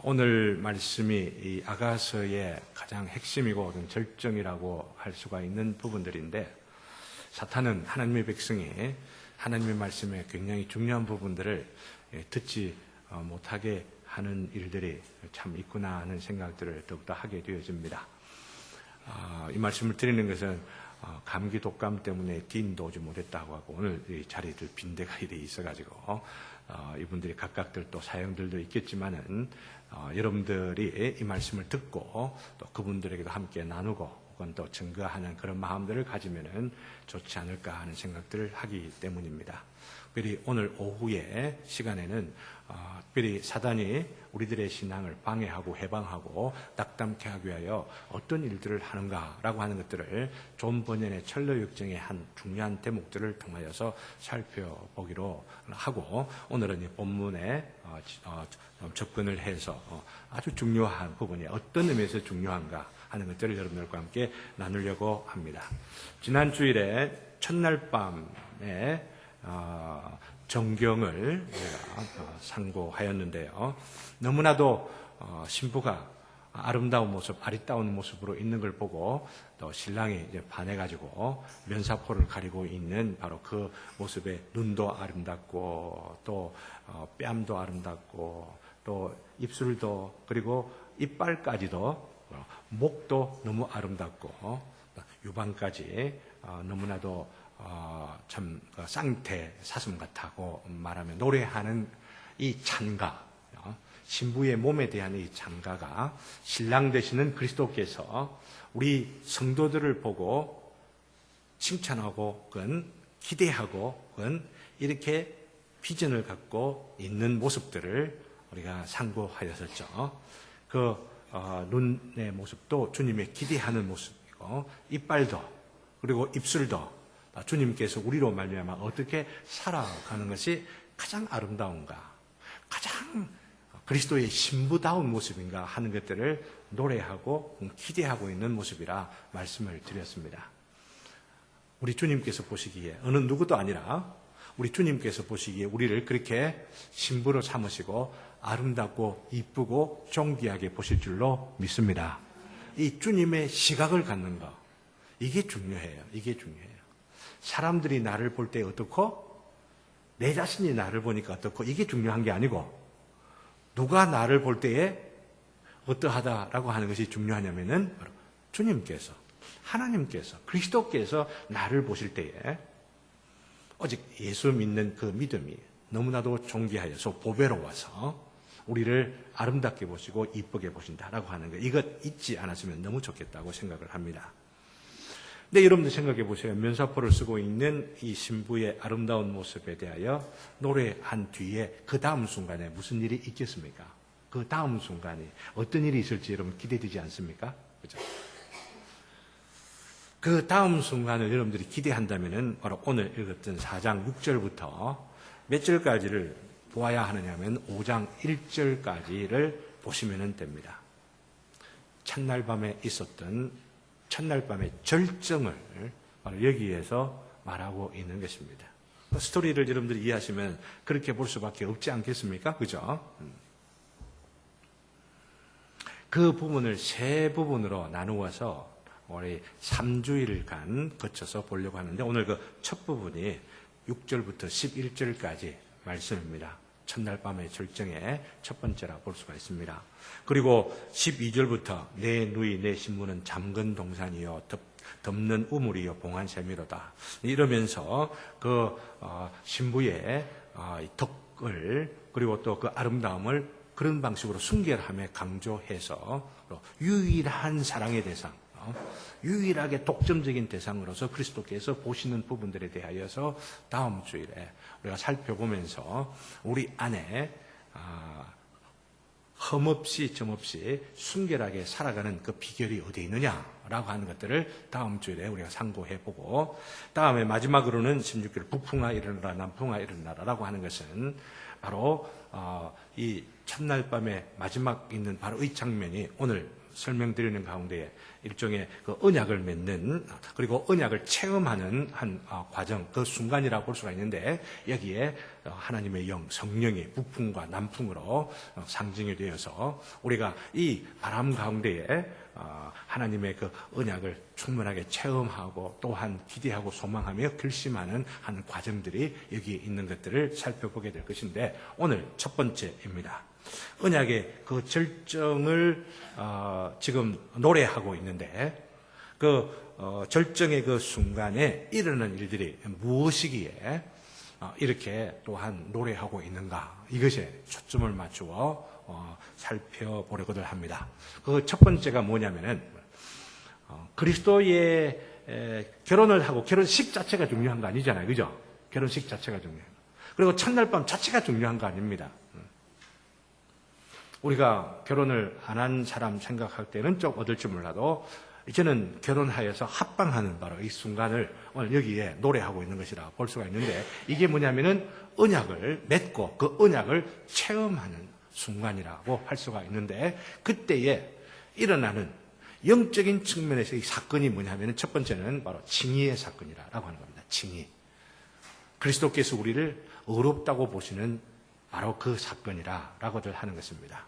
오늘 말씀이 이 아가서의 가장 핵심이고 절정이라고 할 수가 있는 부분들인데, 사탄은 하나님의 백성이 하나님의 말씀에 굉장히 중요한 부분들을 듣지 못하게 하는 일들이 참 있구나 하는 생각들을 더욱더 하게 되어집니다. 이 말씀을 드리는 것은 감기 독감 때문에 디인도 오지 못했다고 하고, 오늘 이 자리들 빈대가 이래 있어가지고 이분들이 각각들 또 사연들도 있겠지만은 여러분들이 이 말씀을 듣고 또 그분들에게도 함께 나누고 혹은 또 증거하는 그런 마음들을 가지면은 좋지 않을까 하는 생각들을 하기 때문입니다. 특별히 오늘 오후의 시간에는 특별히 사단이 우리들의 신앙을 방해하고 해방하고 낙담케 하기 위하여 어떤 일들을 하는가라고 하는 것들을 존 버년의 철로역정의 한 중요한 대목들을 통하여서 살펴보기로 하고, 오늘은 이 본문에 접근을 해서 아주 중요한 부분이 어떤 의미에서 중요한가 하는 것들을 여러분들과 함께 나누려고 합니다. 지난 주일에 첫날 밤에 정경을 상고하였는데요. 너무나도 신부가 아름다운 모습, 아리따운 모습으로 있는 걸 보고 또 신랑이 이제 반해가지고 면사포를 가리고 있는 바로 그 모습에 눈도 아름답고 또 뺨도 아름답고 또 입술도 그리고 이빨까지도 목도 너무 아름답고 유방까지 너무나도 참 쌍태 사슴 같다고 말하며 노래하는 이 찬가, 신부의 몸에 대한 이 찬가가 신랑 되시는 그리스도께서 우리 성도들을 보고 칭찬하고 그건 기대하고 그건 이렇게 비전을 갖고 있는 모습들을 우리가 상고하였었죠. 그 눈의 모습도 주님의 기대하는 모습이고, 이빨도 그리고 입술도 주님께서 우리로 말미암아 어떻게 살아가는 것이 가장 아름다운가, 가장 그리스도의 신부다운 모습인가 하는 것들을 노래하고 기대하고 있는 모습이라 말씀을 드렸습니다. 우리 주님께서 보시기에 어느 누구도 아니라 우리 주님께서 보시기에 우리를 그렇게 신부로 삼으시고 아름답고 이쁘고 존귀하게 보실 줄로 믿습니다. 이 주님의 시각을 갖는 것, 이게 중요해요. 이게 중요해요. 사람들이 나를 볼 때 어떻고 내 자신이 나를 보니까 어떻고, 이게 중요한 게 아니고 누가 나를 볼 때에 어떠하다라고 하는 것이 중요하냐면은 바로 주님께서, 하나님께서, 그리스도께서 나를 보실 때에 오직 예수 믿는 그 믿음이 너무나도 존귀하여서 보배로워서 우리를 아름답게 보시고 이쁘게 보신다라고 하는 것, 이것 잊지 않았으면 너무 좋겠다고 생각을 합니다. 근데 여러분들 생각해 보세요. 면사포를 쓰고 있는 이 신부의 아름다운 모습에 대하여 노래한 뒤에 그 다음 순간에 무슨 일이 있겠습니까? 그 다음 순간에 어떤 일이 있을지 여러분 기대되지 않습니까? 그죠? 그 다음 순간을 여러분들이 기대한다면은 바로 오늘 읽었던 4장 6절부터 몇 절까지를 보아야 하느냐면 5장 1절까지를 보시면 됩니다. 첫날 밤에 있었던 첫날 밤의 절정을 바로 여기에서 말하고 있는 것입니다. 스토리를 여러분들이 이해하시면 그렇게 볼 수밖에 없지 않겠습니까? 그죠? 그 부분을 세 부분으로 나누어서 우리 3주일간 거쳐서 보려고 하는데, 오늘 그 첫 부분이 6절부터 11절까지 말씀입니다. 첫날 밤의 절정의 첫 번째라 볼 수가 있습니다. 그리고 12절부터 내 누이 내 신부는 잠근 동산이요 덮는 우물이요 봉한 샘이로다, 이러면서 그 신부의 덕을 그리고 또 그 아름다움을 그런 방식으로 순결함에 강조해서 유일한 사랑의 대상, 유일하게 독점적인 대상으로서 그리스도께서 보시는 부분들에 대하여서 다음 주일에 우리가 살펴보면서 우리 안에 흠없이 점없이 순결하게 살아가는 그 비결이 어디에 있느냐라고 하는 것들을 다음 주일에 우리가 상고해보고, 다음에 마지막으로는 16절 북풍아 일어나라 남풍아 일어나라라고 하는 것은 바로 이 첫날 밤에 마지막 있는 바로 이 장면이 오늘 설명드리는 가운데에 일종의 그 언약을 맺는, 그리고 언약을 체험하는 한 과정, 그 순간이라고 볼 수가 있는데, 여기에 하나님의 영, 성령이 북풍과 남풍으로 상징이 되어서 우리가 이 바람 가운데에 하나님의 그 언약을 충분하게 체험하고 또한 기대하고 소망하며 결심하는 한 과정들이 여기에 있는 것들을 살펴보게 될 것인데, 오늘 첫 번째입니다. 언약의 그 절정을 지금 노래하고 있는데, 그 절정의 그 순간에 일어나는 일들이 무엇이기에 이렇게 또한 노래하고 있는가, 이것에 초점을 맞추어 살펴보려고들 합니다. 그 첫 번째가 뭐냐면은 그리스도의 결혼을 하고, 결혼식 자체가 중요한 거 아니잖아요, 그죠? 결혼식 자체가 중요해요. 그리고 첫날 밤 자체가 중요한 거 아닙니다. 우리가 결혼을 안 한 사람 생각할 때는 좀 얻을지 몰라도, 이제는 결혼하여서 합방하는 바로 이 순간을 오늘 여기에 노래하고 있는 것이라 볼 수가 있는데, 이게 뭐냐면은 언약을 맺고 그 언약을 체험하는 순간이라고 할 수가 있는데, 그때에 일어나는 영적인 측면에서 이 사건이 뭐냐면은 첫 번째는 바로 칭의의 사건이라고 하는 겁니다. 칭의. 그리스도께서 우리를 의롭다고 보시는 바로 그 사건이라고들 하는 것입니다.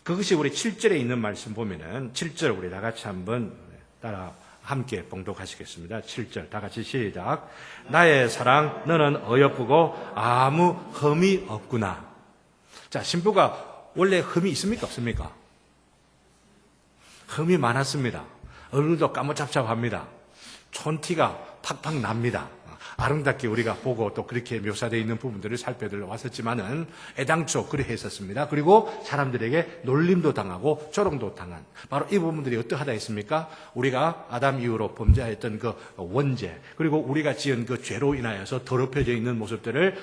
그것이 우리 7절에 있는 말씀 보면은, 7절 우리 다 같이 한번 따라 함께 봉독하시겠습니다. 7절 다 같이 시작. 나의 사랑 너는 어여쁘고 아무 흠이 없구나. 자, 신부가 원래 흠이 있습니까, 없습니까? 흠이 많았습니다. 얼굴도 까무잡잡합니다. 촌티가 팍팍 납니다. 아름답게 우리가 보고 또 그렇게 묘사되어 있는 부분들을 살펴들어 왔었지만은 애당초 그래 했었습니다. 그리고 사람들에게 놀림도 당하고 조롱도 당한 바로 이 부분들이 어떠하다 했습니까? 우리가 아담 이후로 범죄했던 그 원죄, 그리고 우리가 지은 그 죄로 인하여서 더럽혀져 있는 모습들을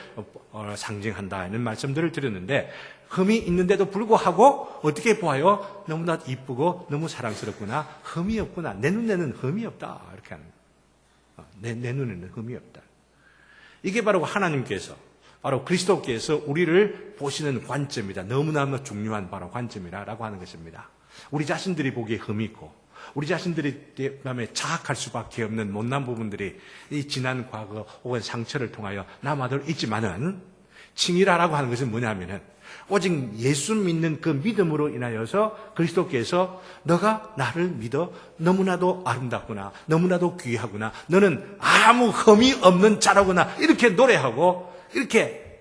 상징한다는 말씀들을 드렸는데, 흠이 있는데도 불구하고 어떻게 보아요? 너무나 이쁘고 너무 사랑스럽구나. 흠이 없구나. 내 눈에는 흠이 없다. 이렇게 하는 거예요. 내 눈에는 흠이 없다. 이게 바로 하나님께서, 바로 그리스도께서 우리를 보시는 관점이다. 너무나 중요한 바로 관점이라고 하는 것입니다. 우리 자신들이 보기에 흠이 있고, 우리 자신들이 마음에 자학할 수밖에 없는 못난 부분들이 이 지난 과거 혹은 상처를 통하여 남아들 있지만은, 칭의라고 하는 것은 뭐냐면은 오직 예수 믿는 그 믿음으로 인하여서 그리스도께서 너가 나를 믿어 너무나도 아름답구나, 너무나도 귀하구나, 너는 아무 흠이 없는 자라구나, 이렇게 노래하고 이렇게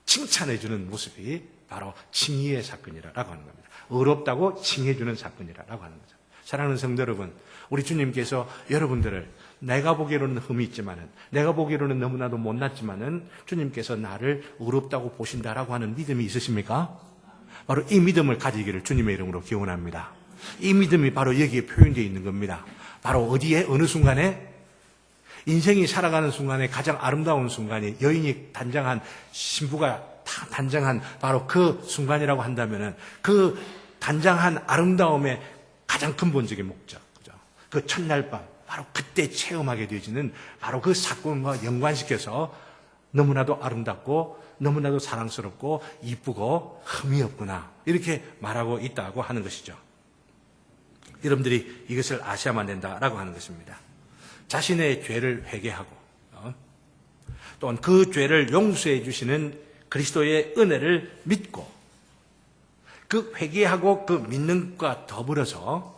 칭찬해주는 모습이 바로 칭의의 사건이라고 하는 겁니다. 의롭다고 칭해주는 사건이라고 하는 거죠. 사랑하는 성도 여러분, 우리 주님께서 여러분들을 내가 보기로는 흠이 있지만은, 내가 보기로는 너무나도 못났지만은 주님께서 나를 의롭다고 보신다라고 하는 믿음이 있으십니까? 바로 이 믿음을 가지기를 주님의 이름으로 기원합니다. 이 믿음이 바로 여기에 표현되어 있는 겁니다. 바로 어디에, 어느 순간에? 인생이 살아가는 순간에 가장 아름다운 순간이, 여인이 단장한, 신부가 단장한 바로 그 순간이라고 한다면은, 그 단장한 아름다움의 가장 근본적인 목적, 그죠? 그 첫날 밤, 바로 그때 체험하게 되어지는 바로 그 사건과 연관시켜서 너무나도 아름답고 너무나도 사랑스럽고 이쁘고 흠이 없구나, 이렇게 말하고 있다고 하는 것이죠. 여러분들이 이것을 아셔야만 된다라고 하는 것입니다. 자신의 죄를 회개하고 또한 그 죄를 용서해 주시는 그리스도의 은혜를 믿고, 그 회개하고 그 믿는 것과 더불어서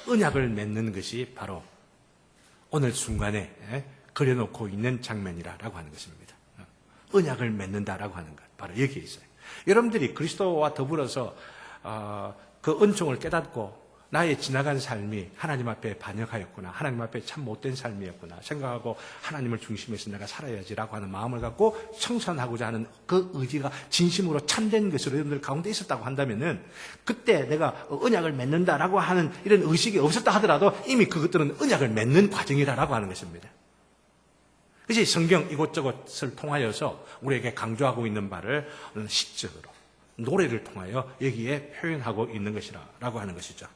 언약을 맺는 것이 바로 오늘 순간에 그려놓고 있는 장면이라고 하는 것입니다. 언약을 맺는다라고 하는 것, 바로 여기에 있어요. 여러분들이 그리스도와 더불어서 그 은총을 깨닫고 나의 지나간 삶이 하나님 앞에 반역하였구나, 하나님 앞에 참 못된 삶이었구나 생각하고 하나님을 중심에서 내가 살아야지라고 하는 마음을 갖고 청산하고자 하는 그 의지가 진심으로 참된 것으로 여러분들 가운데 있었다고 한다면은, 그때 내가 언약을 맺는다라고 하는 이런 의식이 없었다 하더라도 이미 그것들은 언약을 맺는 과정이라고 하는 것입니다. 그래서 성경 이곳저곳을 통하여서 우리에게 강조하고 있는 바를 시적으로 노래를 통하여 여기에 표현하고 있는 것이라고 하는 것이죠.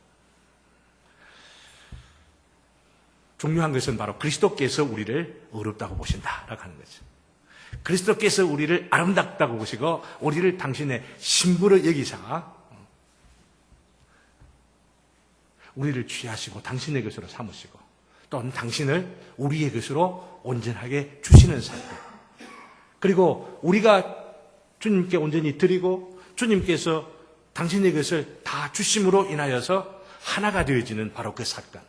중요한 것은 바로 그리스도께서 우리를 의롭다고 보신다라고 하는 거죠. 그리스도께서 우리를 아름답다고 보시고 우리를 당신의 신부로 여기사 우리를 취하시고 당신의 것으로 삼으시고 또는 당신을 우리의 것으로 온전하게 주시는 사건. 그리고 우리가 주님께 온전히 드리고 주님께서 당신의 것을 다 주심으로 인하여서 하나가 되어지는 바로 그 사건.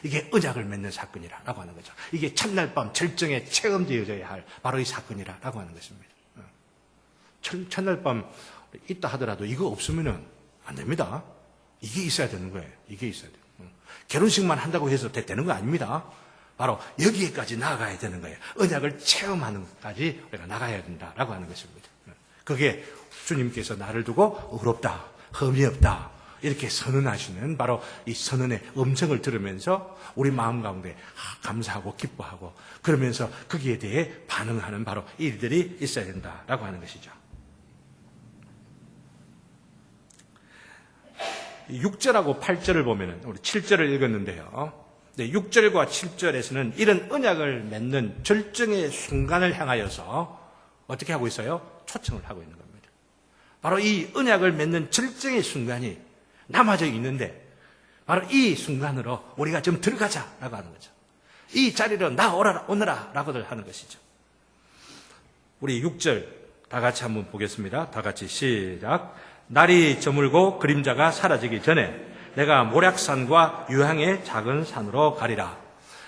이게 언약을 맺는 사건이라고 하는 거죠. 이게 첫날 밤 절정에 체험되어져야 할 바로 이 사건이라고 하는 것입니다. 첫날 밤 있다 하더라도 이거 없으면 안 됩니다. 이게 있어야 되는 거예요. 이게 있어야 돼요. 결혼식만 한다고 해서 되는 거 아닙니다. 바로 여기에까지 나아가야 되는 거예요. 언약을 체험하는 것까지 우리가 나가야 된다라고 하는 것입니다. 그게 주님께서 나를 두고 의롭다, 흠이 없다 이렇게 선언하시는 바로 이 선언의 음성을 들으면서 우리 마음 가운데 감사하고 기뻐하고 그러면서 거기에 대해 반응하는 바로 일들이 있어야 된다라고 하는 것이죠. 6절하고 8절을 보면은 우리 7절을 읽었는데요. 6절과 7절에서는 이런 언약을 맺는 절정의 순간을 향하여서 어떻게 하고 있어요? 초청을 하고 있는 겁니다. 바로 이 언약을 맺는 절정의 순간이 남아져 있는데 바로 이 순간으로 우리가 좀 들어가자라고 하는 거죠. 이 자리로 오너라 라고들 하는 것이죠. 우리 6절 다 같이 한번 보겠습니다. 다 같이 시작. 날이 저물고 그림자가 사라지기 전에 내가 모략산과 유향의 작은 산으로 가리라.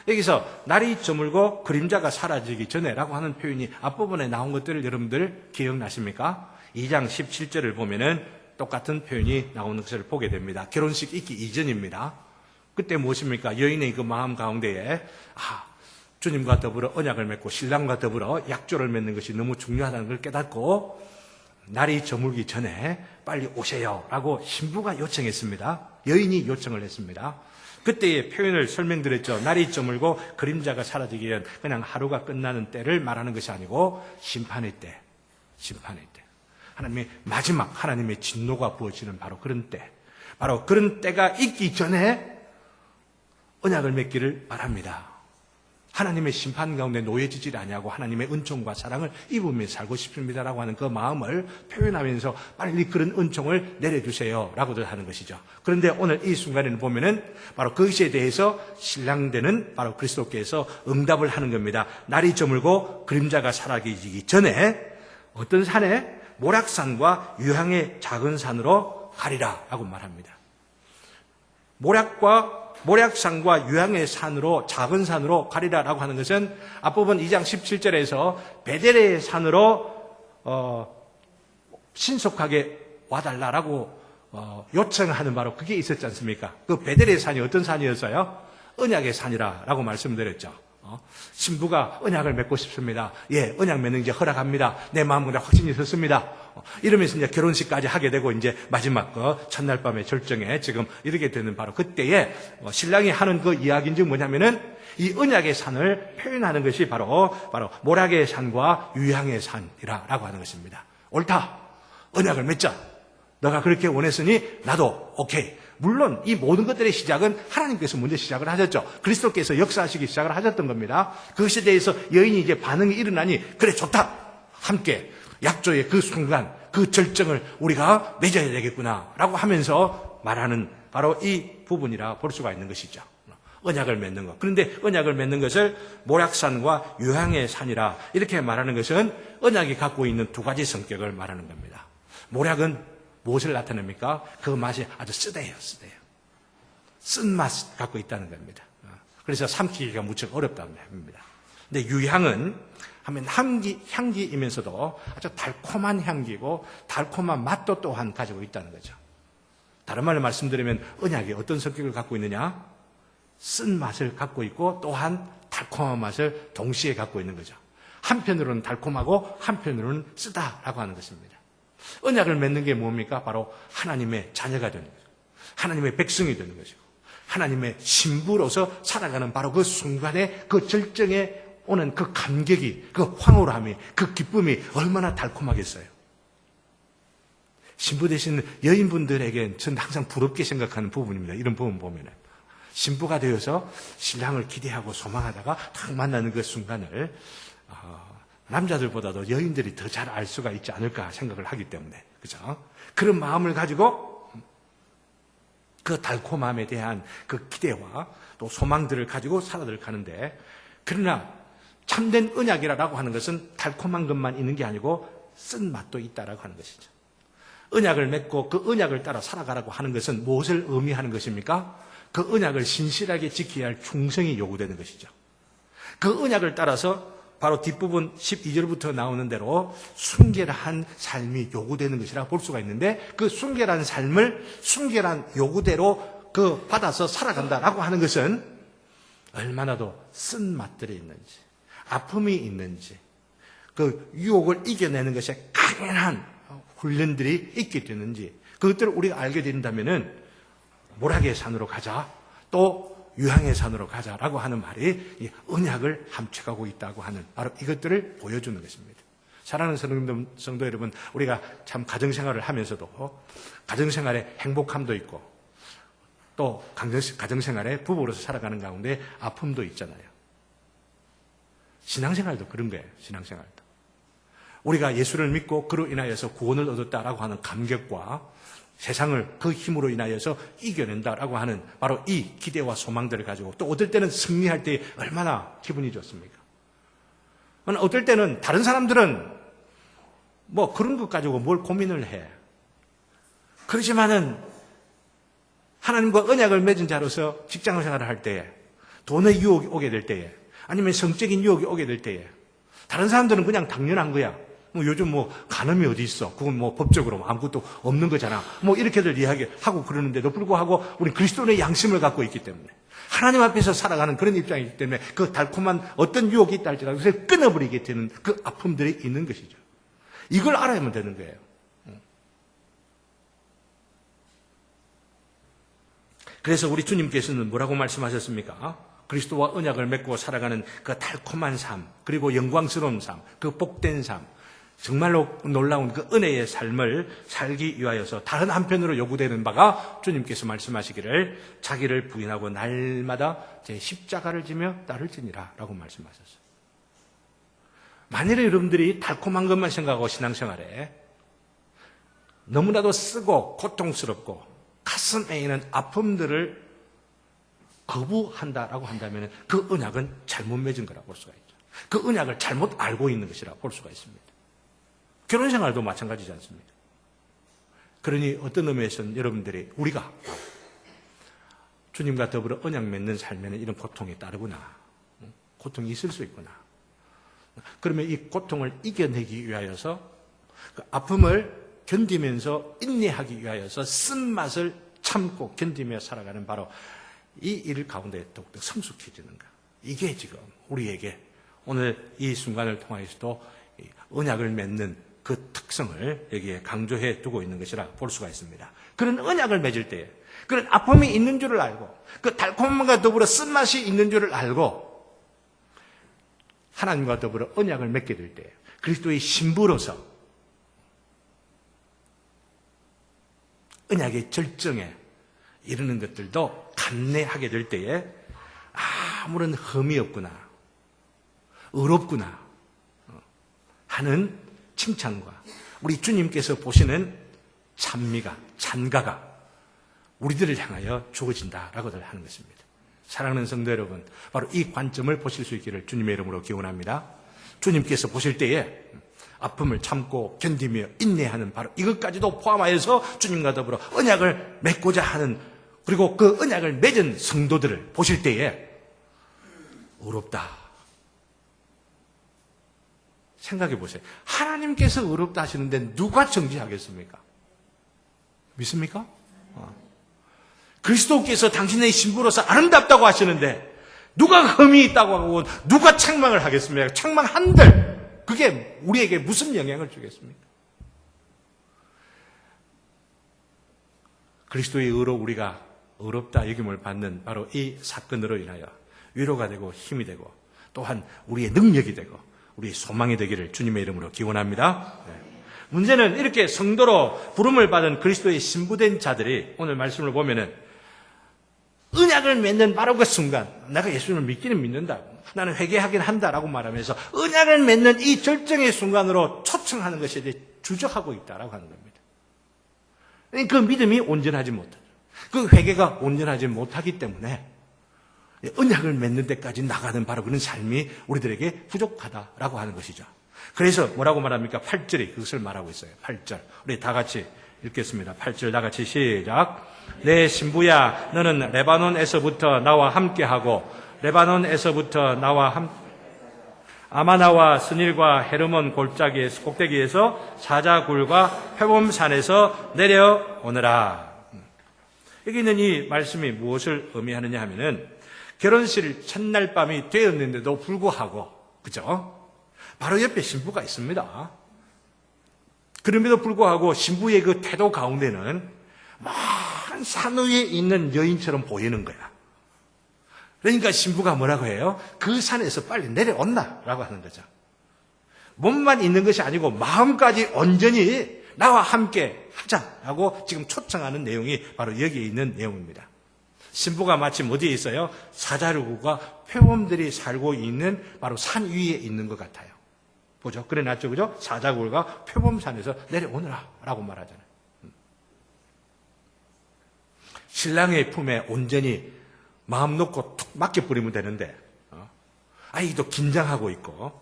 여기서 날이 저물고 그림자가 사라지기 전에라고 하는 표현이 앞부분에 나온 것들을 여러분들 기억나십니까? 2장 17절을 보면은 똑같은 표현이 나오는 것을 보게 됩니다. 결혼식 있기 이전입니다. 그때 무엇입니까? 여인의 그 마음 가운데에 주님과 더불어 언약을 맺고 신랑과 더불어 약조를 맺는 것이 너무 중요하다는 걸 깨닫고 날이 저물기 전에 빨리 오세요 라고 신부가 요청했습니다. 여인이 요청을 했습니다. 그때의 표현을 설명드렸죠. 날이 저물고 그림자가 사라지기 전 그냥 하루가 끝나는 때를 말하는 것이 아니고 심판의 때. 하나님의 마지막 하나님의 진노가 부어지는 바로 그런 때. 바로 그런 때가 있기 전에 언약을 맺기를 바랍니다. 하나님의 심판 가운데 놓여지질 아니하고 하나님의 은총과 사랑을 입으며 살고 싶습니다라고 하는 그 마음을 표현하면서 빨리 그런 은총을 내려주세요 라고들 하는 것이죠. 그런데 오늘 이 순간에는 보면은 바로 그것에 대해서 신랑되는 바로 그리스도께서 응답을 하는 겁니다. 날이 저물고 그림자가 사라지기 전에 어떤 산에 모략산과 유향의 작은 산으로 가리라 라고 말합니다. 모략산과 유향의 산으로 작은 산으로 가리라라고 하는 것은 앞부분 2장 17절에서 베델의 산으로 신속하게 와달라라고 요청하는 바로 그게 있었지 않습니까? 그 베델의 산이 어떤 산이었어요? 언약의 산이라고 말씀드렸죠. 신부가 언약을 맺고 싶습니다. 예, 언약 맺는 게 허락합니다. 내 마음에 확신이 섰습니다. 이러면서 이제 결혼식까지 하게 되고 이제 마지막 첫날 밤의 절정에 지금 이르게 되는 바로 그때에 신랑이 하는 그 이야기인지 뭐냐면은 이 언약의 산을 표현하는 것이 바로 모략의 산과 유향의 산이라고 하는 것입니다. 옳다. 언약을 맺자. 너가 그렇게 원했으니 나도 오케이. 물론 이 모든 것들의 시작은 하나님께서 먼저 시작을 하셨죠. 그리스도께서 역사하시기 시작을 하셨던 겁니다. 그것에 대해서 여인이 이제 반응이 일어나니 그래 좋다. 함께 약조의 그 순간 그 절정을 우리가 맺어야 되겠구나 라고 하면서 말하는 바로 이 부분이라 볼 수가 있는 것이죠. 언약을 맺는 것. 그런데 언약을 맺는 것을 모략산과 유향의 산이라 이렇게 말하는 것은 언약이 갖고 있는 두 가지 성격을 말하는 겁니다. 모략은 무엇을 나타냅니까? 그 맛이 아주 쓰대요. 쓴맛 갖고 있다는 겁니다. 그래서 삼키기가 무척 어렵다는 겁니다. 근데 유향은 하면 향기이면서도 아주 달콤한 향기고 달콤한 맛도 또한 가지고 있다는 거죠. 다른 말로 말씀드리면 언약이 어떤 성격을 갖고 있느냐? 쓴맛을 갖고 있고 또한 달콤한 맛을 동시에 갖고 있는 거죠. 한편으로는 달콤하고 한편으로는 쓰다라고 하는 것입니다. 언약을 맺는 게 뭡니까? 바로 하나님의 자녀가 되는 거죠. 하나님의 백성이 되는 거죠. 하나님의 신부로서 살아가는 바로 그 순간에 그 절정에 오는 그 감격이, 그 황홀함이, 그 기쁨이 얼마나 달콤하겠어요. 신부 되신 여인분들에겐 전 항상 부럽게 생각하는 부분입니다. 이런 부분 보면은. 신부가 되어서 신랑을 기대하고 소망하다가 딱 만나는 그 순간을 남자들보다도 여인들이 더 잘 알 수가 있지 않을까 생각을 하기 때문에, 그죠? 그런 마음을 가지고 그 달콤함에 대한 그 기대와 또 소망들을 가지고 살아들 가는데, 그러나 참된 언약이라고 하는 것은 달콤한 것만 있는 게 아니고 쓴 맛도 있다라고 하는 것이죠. 언약을 맺고 그 언약을 따라 살아가라고 하는 것은 무엇을 의미하는 것입니까? 그 언약을 신실하게 지켜야 할 충성이 요구되는 것이죠. 그 언약을 따라서 바로 뒷부분 12절부터 나오는 대로 순결한 삶이 요구되는 것이라 볼 수가 있는데, 그 순결한 삶을 순결한 요구대로 그 받아서 살아간다라고 하는 것은 얼마나 더 쓴 맛들이 있는지, 아픔이 있는지, 그 유혹을 이겨내는 것에 강인한 훈련들이 있게 되는지, 그것들을 우리가 알게 된다면은 모락의 산으로 가자, 또 유향의 산으로 가자라고 하는 말이 언약을 함축하고 있다고 하는 바로 이것들을 보여주는 것입니다. 사랑하는 성도 여러분, 우리가 참 가정생활을 하면서도 가정생활에 행복함도 있고 또 가정생활에 부부로서 살아가는 가운데 아픔도 있잖아요. 신앙생활도 그런 거예요. 신앙생활도. 우리가 예수를 믿고 그로 인하여서 구원을 얻었다라고 하는 감격과 세상을 그 힘으로 인하여서 이겨낸다라고 하는 바로 이 기대와 소망들을 가지고, 또 어떨 때는 승리할 때 얼마나 기분이 좋습니까? 어떨 때는 다른 사람들은 뭐 그런 것 가지고 뭘 고민을 해. 그렇지만은 하나님과 언약을 맺은 자로서 직장 생활을 할 때에, 돈의 유혹이 오게 될 때에, 아니면 성적인 유혹이 오게 될 때에, 다른 사람들은 그냥 당연한 거야. 뭐 요즘 뭐 간음이 어디 있어? 그건 뭐 법적으로 아무것도 없는 거잖아. 뭐 이렇게들 이야기하고 그러는데도 불구하고 우리 그리스도의 양심을 갖고 있기 때문에, 하나님 앞에서 살아가는 그런 입장이기 때문에 그 달콤한 어떤 유혹이 있다 할지라도 그것을 끊어버리게 되는 그 아픔들이 있는 것이죠. 이걸 알아야만 되는 거예요. 그래서 우리 주님께서는 뭐라고 말씀하셨습니까? 그리스도와 언약을 맺고 살아가는 그 달콤한 삶, 그리고 영광스러운 삶, 그 복된 삶, 정말로 놀라운 그 은혜의 삶을 살기 위하여서 다른 한편으로 요구되는 바가, 주님께서 말씀하시기를 자기를 부인하고 날마다 제 십자가를 지며 나를 지니라 라고 말씀하셨어요. 만일에 여러분들이 달콤한 것만 생각하고 신앙생활에 너무나도 쓰고 고통스럽고 가슴에 있는 아픔들을 거부한다라고 한다면 그 언약은 잘못 맺은 거라고 볼 수가 있죠. 그 언약을 잘못 알고 있는 것이라고 볼 수가 있습니다. 결혼생활도 마찬가지지 않습니까? 그러니 어떤 의미에서는 여러분들이, 우리가 주님과 더불어 언약 맺는 삶에는 이런 고통이 따르구나, 고통이 있을 수 있구나. 그러면 이 고통을 이겨내기 위하여서, 그 아픔을 견디면서 인내하기 위하여서 쓴맛을 참고 견디며 살아가는 바로 이 일 가운데 더욱더 성숙해지는가. 이게 지금 우리에게 오늘 이 순간을 통하여서도 언약을 맺는 그 특성을 여기에 강조해 두고 있는 것이라 볼 수가 있습니다. 그런 언약을 맺을 때에, 그런 아픔이 있는 줄을 알고, 그 달콤함과 더불어 쓴맛이 있는 줄을 알고, 하나님과 더불어 언약을 맺게 될 때, 그리스도의 신부로서 언약의 절정에 이르는 것들도 감내하게 될 때에 아무런 흠이 없구나, 의롭구나 하는 칭찬과 우리 주님께서 보시는 찬미가, 찬가가 우리들을 향하여 주어진다라고들 하는 것입니다. 사랑하는 성도 여러분, 바로 이 관점을 보실 수 있기를 주님의 이름으로 기원합니다. 주님께서 보실 때에 아픔을 참고 견디며 인내하는 바로 이것까지도 포함하여서 주님과 더불어 언약을 맺고자 하는, 그리고 그 언약을 맺은 성도들을 보실 때에 의롭다. 생각해 보세요. 하나님께서 의롭다 하시는데 누가 정죄하겠습니까? 믿습니까? 그리스도께서 당신의 신부로서 아름답다고 하시는데 누가 흠이 있다고 하고 누가 책망을 하겠습니까? 책망한들 그게 우리에게 무슨 영향을 주겠습니까? 그리스도의 의로 우리가 의롭다 여김을 받는 바로 이 사건으로 인하여 위로가 되고 힘이 되고 또한 우리의 능력이 되고 우리의 소망이 되기를 주님의 이름으로 기원합니다. 문제는 이렇게 성도로 부름을 받은 그리스도의 신부된 자들이 오늘 말씀을 보면은 언약을 맺는 바로 그 순간, 내가 예수님을 믿기는 믿는다, 나는 회개하긴 한다라고 말하면서 언약을 맺는 이 절정의 순간으로 초청하는 것에 대해 주저하고 있다라고 하는 겁니다. 그 믿음이 온전하지 못하죠. 그 회개가 온전하지 못하기 때문에 언약을 맺는 데까지 나가는 바로 그런 삶이 우리들에게 부족하다라고 하는 것이죠. 그래서 뭐라고 말합니까? 8절이 그것을 말하고 있어요. 8절. 우리 다 같이 읽겠습니다. 8절 다 같이 시작. 내 신부야, 너는 레바논에서부터 나와 함께하고 레바논에서부터 나와 아마나와 스닐과 헤르몬 꼭대기에서 사자굴과 회봄산에서 내려오너라. 여기 있는 이 말씀이 무엇을 의미하느냐 하면은 결혼식 첫날 밤이 되었는데도 불구하고, 그죠? 바로 옆에 신부가 있습니다. 그럼에도 불구하고 신부의 그 태도 가운데는 먼 산 위에 있는 여인처럼 보이는 거야. 그러니까 신부가 뭐라고 해요? 그 산에서 빨리 내려온다라고 하는 거죠. 몸만 있는 것이 아니고 마음까지 온전히 나와 함께 하자라고 지금 초청하는 내용이 바로 여기에 있는 내용입니다. 신부가 마침 어디에 있어요? 사자굴과 표범들이 살고 있는 바로 산 위에 있는 것 같아요. 보죠. 그래 놨죠. 그죠? 사자굴과 표범산에서 내려오너라 라고 말하잖아요. 신랑의 품에 온전히 마음 놓고 툭 맡겨버리면 되는데, 아이도 긴장하고 있고,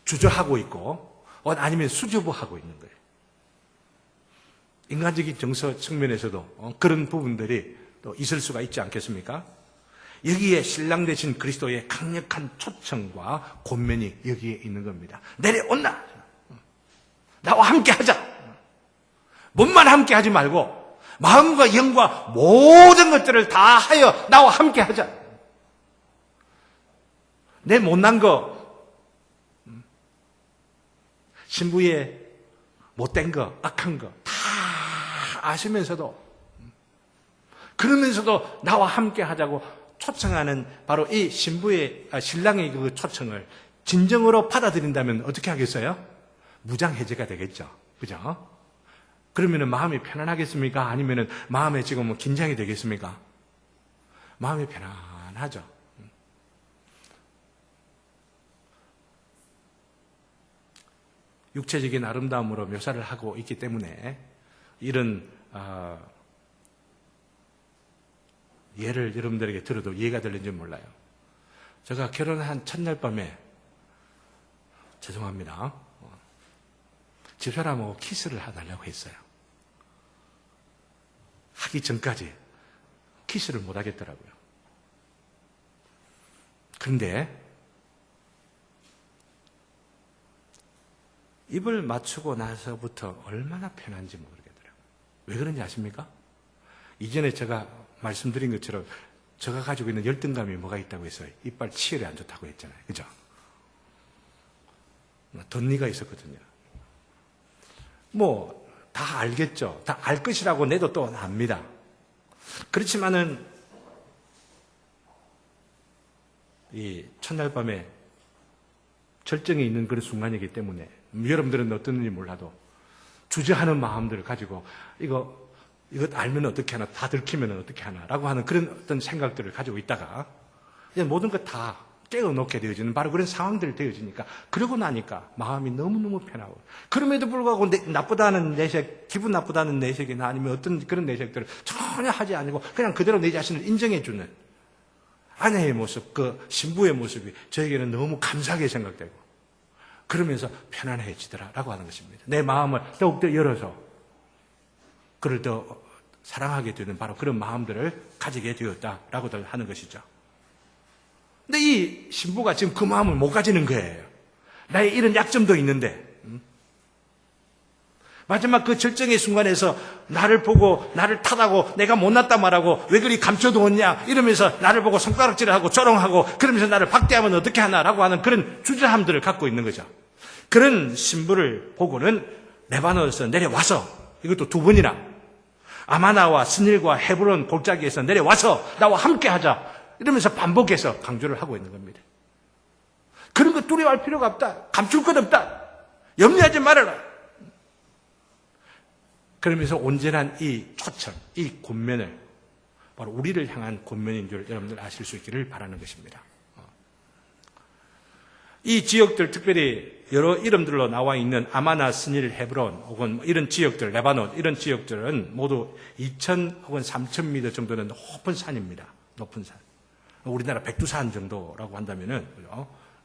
주저하고 있고, 아니면 수줍어하고 있는 거예요. 인간적인 정서 측면에서도 그런 부분들이 또 있을 수가 있지 않겠습니까? 여기에 신랑 되신 그리스도의 강력한 초청과 권면이 여기에 있는 겁니다. 내려온나! 나와 함께 하자! 몸만 함께 하지 말고 마음과 영과 모든 것들을 다 하여 나와 함께 하자. 내 못난 거, 신부의 못된 거, 악한 거 다 아시면서도, 그러면서도 나와 함께 하자고 초청하는 바로 이 신랑의 그 초청을 진정으로 받아들인다면 어떻게 하겠어요? 무장해제가 되겠죠. 그죠? 그러면 마음이 편안하겠습니까? 아니면 마음에 지금 긴장이 되겠습니까? 마음이 편안하죠. 육체적인 아름다움으로 묘사를 하고 있기 때문에 이런 예를 여러분들에게 들어도 이해가 될는지 몰라요. 제가 결혼한 첫날 밤에 죄송합니다. 집사람하고 키스를 해달라고 했어요. 하기 전까지 키스를 못 하겠더라고요. 그런데 입을 맞추고 나서부터 얼마나 편한지 모르겠더라고요. 왜 그런지 아십니까? 이전에 제가 말씀드린 것처럼 제가 가지고 있는 열등감이 뭐가 있다고 했어요? 이빨 치열이 안 좋다고 했잖아요. 그죠? 덧니가 있었거든요. 뭐 다 알겠죠. 다 알 것이라고 내도 또 압니다. 그렇지만은 이 첫날 밤에 절정에 있는 그런 순간이기 때문에 여러분들은 어떤지 몰라도 주저하는 마음들을 가지고 이것 알면 어떻게 하나, 다 들키면 어떻게 하나라고 하는 그런 어떤 생각들을 가지고 있다가 이제 모든 것 다 깨어놓게 되어지는 바로 그런 상황들이 되어지니까, 그러고 나니까 마음이 너무너무 편하고, 그럼에도 불구하고 나쁘다는 내색, 기분 나쁘다는 내색이나 아니면 어떤 그런 내색들을 전혀 하지 않고 그냥 그대로 내 자신을 인정해주는 아내의 모습, 그 신부의 모습이 저에게는 너무 감사하게 생각되고 그러면서 편안해지더라라고 하는 것입니다. 내 마음을 더욱더 열어서 그를 더 사랑하게 되는 바로 그런 마음들을 가지게 되었다라고 하는 것이죠. 근데 이 신부가 지금 그 마음을 못 가지는 거예요. 나의 이런 약점도 있는데, 마지막 그 절정의 순간에서 나를 보고 나를 탓하고 내가 못났다 말하고 왜 그리 감춰두었냐 이러면서 나를 보고 손가락질을 하고 조롱하고 그러면서 나를 박대하면 어떻게 하나라고 하는 그런 주저함들을 갖고 있는 거죠. 그런 신부를 보고는 레바논에서 내려와서, 이것도 두 번이나 아마나와 스닐과 헤브론 골짜기에서 내려와서 나와 함께 하자 이러면서 반복해서 강조를 하고 있는 겁니다. 그런 거 두려워할 필요가 없다. 감출 것 없다. 염려하지 말아라. 그러면서 온전한 이 초청, 이 권면을 바로 우리를 향한 권면인 줄 여러분들 아실 수 있기를 바라는 것입니다. 이 지역들, 특별히 여러 이름들로 나와 있는 아마나, 스닐, 헤브론 혹은 이런 지역들, 레바논 이런 지역들은 모두 2,000 혹은 3,000m 정도는 높은 산입니다. 높은 산. 우리나라 백두산 정도라고 한다면은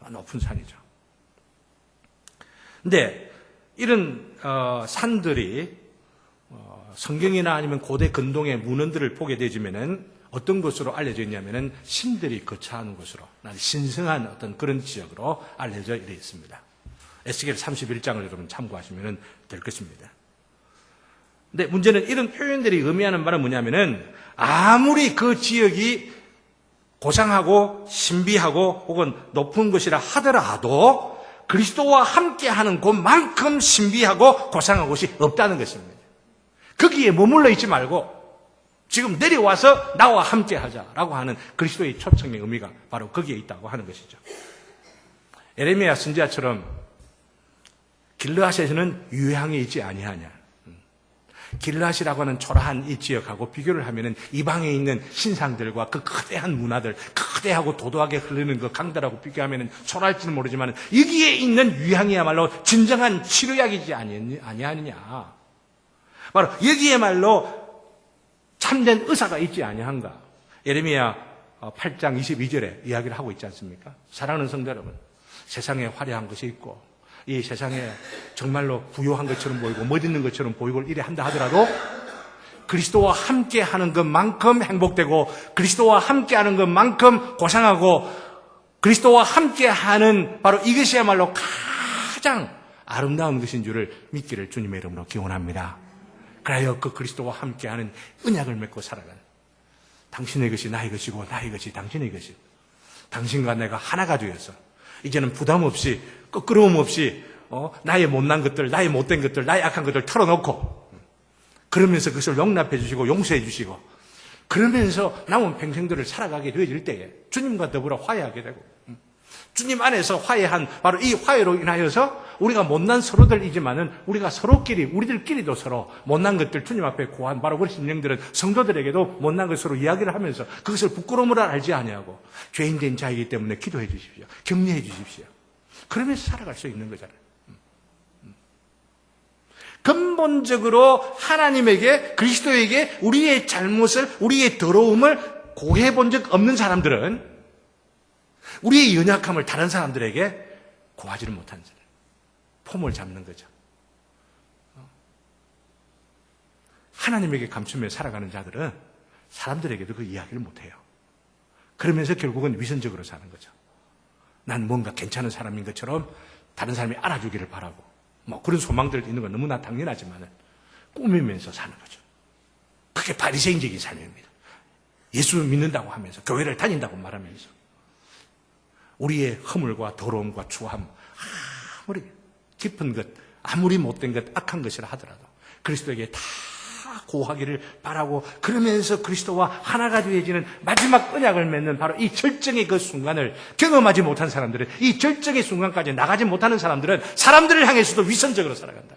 높은 산이죠. 근데 이런 산들이 성경이나 아니면 고대 근동의 문헌들을 보게 되지면은 어떤 것으로 알려져 있냐면은 신들이 거처하는 곳으로, 신성한 어떤 그런 지역으로 알려져 있습니다. 에스겔 31장을 여러분 참고하시면 될 것입니다. 근데 문제는 이런 표현들이 의미하는 바는 뭐냐면은 아무리 그 지역이 고상하고 신비하고 혹은 높은 것이라 하더라도 그리스도와 함께하는 곳만큼 신비하고 고상한 곳이 없다는 것입니다. 거기에 머물러 있지 말고 지금 내려와서 나와 함께 하자라고 하는 그리스도의 초청의 의미가 바로 거기에 있다고 하는 것이죠. 에레미야 선지자처럼 길르앗에서는 유향이 있지 아니하냐. 길르앗이라고 하는 초라한 이 지역하고 비교를 하면은 이방에 있는 신상들과 그 거대한 문화들, 거대하고 도도하게 흐르는 그 강들하고 비교하면은 초라할지는 모르지만 여기에 있는 유향이야말로 진정한 치료약이지 아니하느냐. 바로 여기에말로 참된 의사가 있지 아니한가. 예레미야 8장 22절에 이야기를 하고 있지 않습니까? 사랑하는 성도 여러분, 세상에 화려한 것이 있고 이 세상에 정말로 부유한 것처럼 보이고 멋있는 것처럼 보이고 이래 한다 하더라도 그리스도와 함께하는 것만큼 행복되고 그리스도와 함께하는 것만큼 고상하고 그리스도와 함께하는 바로 이것이야말로 가장 아름다운 것인 줄을 믿기를 주님의 이름으로 기원합니다. 그래야 그 그리스도와 함께하는 언약을 맺고 살아가는 당신의 것이 나의 것이고 나의 것이 당신의 것이 당신과 내가 하나가 되어서 이제는 부담 없이 끄끄러움 없이 나의 못난 것들, 나의 못된 것들, 나의 악한 것들 털어놓고 그러면서 그것을 용납해 주시고 용서해 주시고 그러면서 남은 평생들을 살아가게 되어질 때에 주님과 더불어 화해하게 되고 주님 안에서 화해한 바로 이 화해로 인하여서 우리가 못난 서로들이지만은 우리가 서로끼리 우리들끼리도 서로 못난 것들 주님 앞에 고한 바로 그런 심령들은 성도들에게도 못난 것으로 이야기를 하면서 그것을 부끄러움으로 알지 아니하고 죄인된 자이기 때문에 기도해 주십시오. 격려해 주십시오. 그러면서 살아갈 수 있는 거잖아요. 근본적으로 하나님에게 그리스도에게 우리의 잘못을 우리의 더러움을 고해 본 적 없는 사람들은 우리의 연약함을 다른 사람들에게 고하지를 못하는 사람. 폼을 잡는 거죠. 하나님에게 감추며 살아가는 자들은 사람들에게도 그 이야기를 못해요. 그러면서 결국은 위선적으로 사는 거죠. 난 뭔가 괜찮은 사람인 것처럼 다른 사람이 알아주기를 바라고 그런 소망들 있는 건 너무나 당연하지만 꾸미면서 사는 거죠. 그게 바리새인적인 삶입니다. 예수 믿는다고 하면서 교회를 다닌다고 말하면서 우리의 허물과 더러움과 추함 아무리 깊은 것, 아무리 못된 것, 악한 것이라 하더라도 그리스도에게 다 고하기를 바라고 그러면서 그리스도와 하나가 되어지는 마지막 언약을 맺는 바로 이 절정의 그 순간을 경험하지 못한 사람들은 이 절정의 순간까지 나가지 못하는 사람들은 사람들을 향해서도 위선적으로 살아간다.